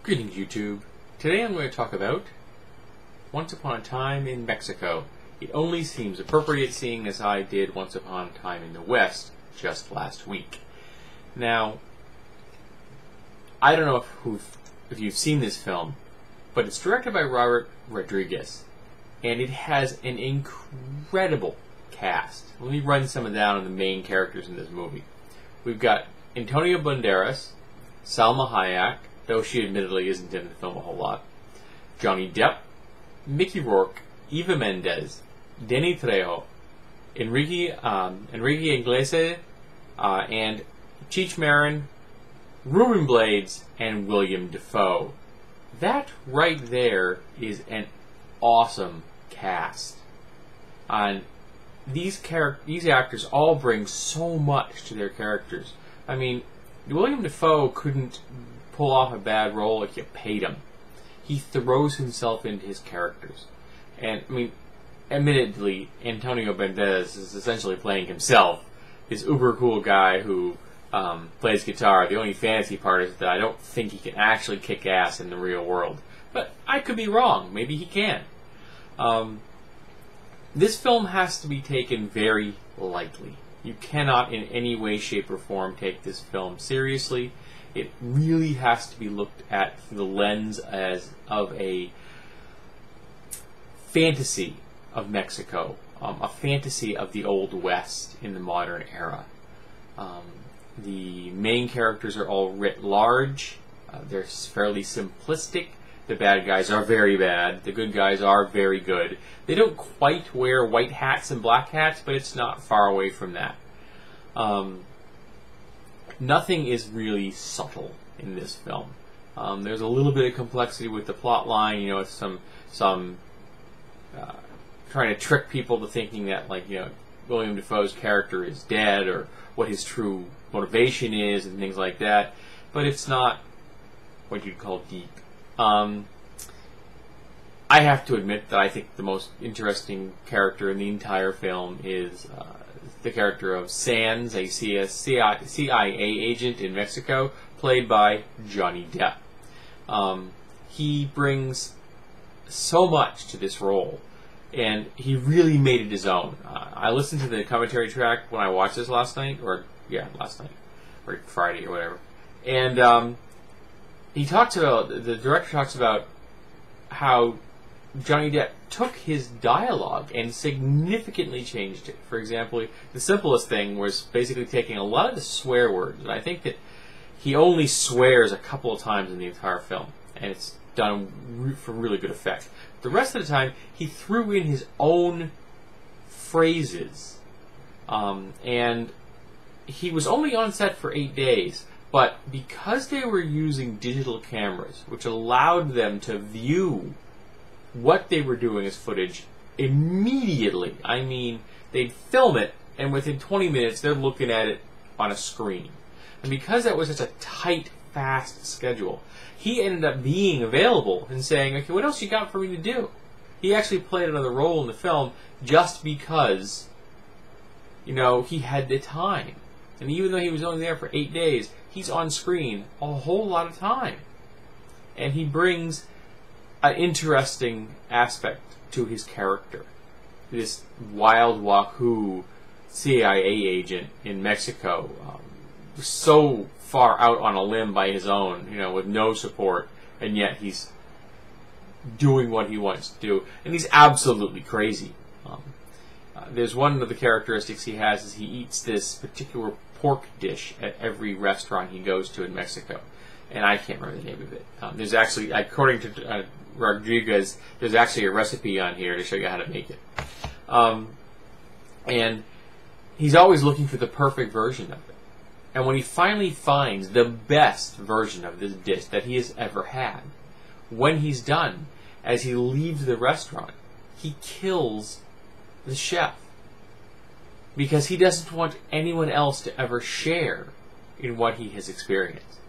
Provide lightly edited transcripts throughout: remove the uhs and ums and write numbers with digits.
Greetings, YouTube. Today I'm going to talk about Once Upon a Time in Mexico. It only seems appropriate seeing as I did Once Upon a Time in the West just last week. Now, I don't know if you've seen this film, but it's directed by Robert Rodriguez, and it has an incredible cast. Let me run some of down on the main characters in this movie. We've got Antonio Banderas, Salma Hayek, though she admittedly isn't in the film a whole lot, Johnny Depp, Mickey Rourke, Eva Mendes, Danny Trejo, Enrique Iglesias, and Cheech Marin, Rubén Blades, and Willem Dafoe. That right there is an awesome cast. And these actors all bring so much to their characters. I mean, Willem Dafoe couldn't pull off a bad role if you paid him. He throws himself into his characters. And, I mean, admittedly, Antonio Banderas is essentially playing himself. This uber cool guy who plays guitar. The only fantasy part is that I don't think he can actually kick ass in the real world. But I could be wrong. Maybe he can. This film has to be taken very lightly. You cannot in any way, shape, or form take this film seriously. It really has to be looked at through the lens of a fantasy of Mexico, a fantasy of the Old West in the modern era. The main characters are all writ large. They're fairly simplistic. The bad guys are very bad. The good guys are very good. They don't quite wear white hats and black hats, but it's not far away from that. Nothing is really subtle in this film. There's a little bit of complexity with the plot line. You know, it's some trying to trick people to thinking that, like, you know, Willem Dafoe's character is dead or what his true motivation is and things like that. But it's not what you'd call deep. I have to admit that I think the most interesting character in the entire film is the character of Sands, a CIA agent in Mexico, played by Johnny Depp. He brings so much to this role, and he really made it his own. I listened to the commentary track when I watched this last night, or Friday or whatever, and the director talks about how Johnny Depp took his dialogue and significantly changed it. For example, the simplest thing was basically taking a lot of the swear words, and I think that he only swears a couple of times in the entire film, and it's done for really good effect. The rest of the time, he threw in his own phrases, and he was only on set for 8 days, but because they were using digital cameras, which allowed them to view what they were doing as footage immediately. I mean, they'd film it, and within 20 minutes, they're looking at it on a screen. And because that was such a tight, fast schedule, he ended up being available and saying, okay, what else you got for me to do? He actually played another role in the film just because, you know, he had the time. And even though he was only there for 8 days, he's on screen a whole lot of time. And he brings an interesting aspect to his character. This wild wahoo CIA agent in Mexico, so far out on a limb by his own, you know, with no support, and yet he's doing what he wants to do, and he's absolutely crazy. There's one of the characteristics he has is he eats this particular pork dish at every restaurant he goes to in Mexico, and I can't remember the name of it. There's actually, according to Rodriguez, there's actually a recipe on here to show you how to make it. And he's always looking for the perfect version of it. And when he finally finds the best version of this dish that he has ever had, when he's done, as he leaves the restaurant, he kills the chef. Because he doesn't want anyone else to ever share in what he has experienced.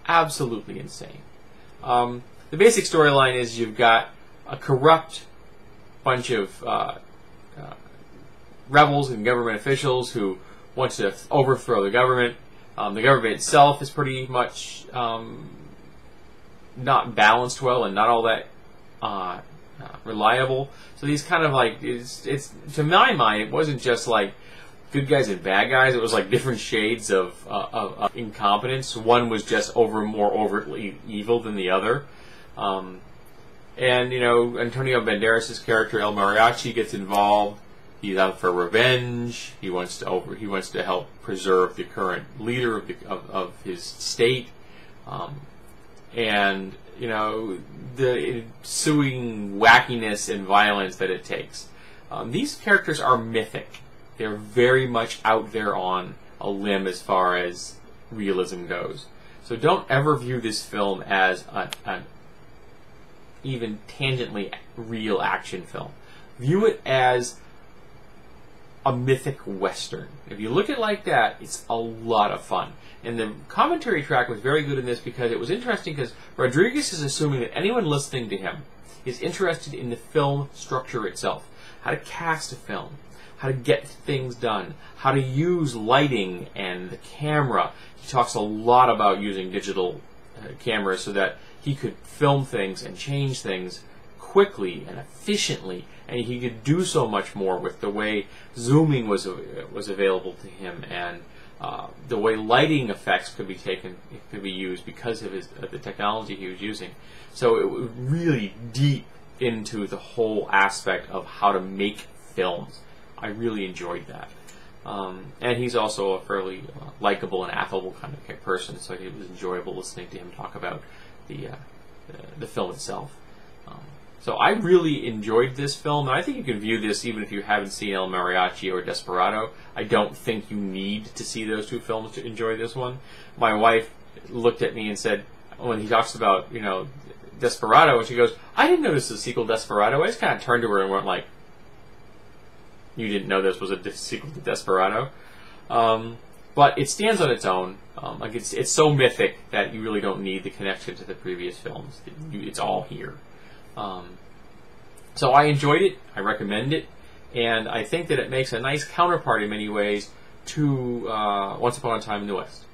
Absolutely insane. The basic storyline is you've got a corrupt bunch of rebels and government officials who want to overthrow the government. The government itself is pretty much not balanced well and not all that reliable. So these kind of like, it's to my mind, it wasn't just like good guys and bad guys. It was like different shades of incompetence. One was just more overtly evil than the other. And, you know, Antonio Banderas' character, El Mariachi, gets involved. He's out for revenge. He wants to help preserve the current leader of his state. And, you know, the ensuing wackiness and violence that it takes. These characters are mythic. They're very much out there on a limb as far as realism goes. So don't ever view this film as an even tangentially real action film. View it as a mythic Western. If you look at it like that, it's a lot of fun. And the commentary track was very good in this because it was interesting because Rodriguez is assuming that anyone listening to him is interested in the film structure itself. How to cast a film, how to get things done, how to use lighting and the camera. He talks a lot about using digital cameras so that he could film things and change things quickly and efficiently, and he could do so much more with the way zooming was available to him, and the way lighting effects could be used because of the technology he was using. So it was really deep into the whole aspect of how to make films. I really enjoyed that. And he's also a fairly likable and affable kind of person, so it was enjoyable listening to him talk about the film itself. So I really enjoyed this film, and I think you can view this even if you haven't seen El Mariachi or Desperado. I don't think you need to see those two films to enjoy this one. My wife looked at me and said, when he talks about, you know, Desperado, and she goes, I didn't notice the sequel Desperado. I just kind of turned to her and went like, you didn't know this was a sequel to Desperado? But it stands on its own. Like it's so mythic that you really don't need the connection to the previous films. It's all here. So I enjoyed it. I recommend it. And I think that it makes a nice counterpart in many ways to Once Upon a Time in the West.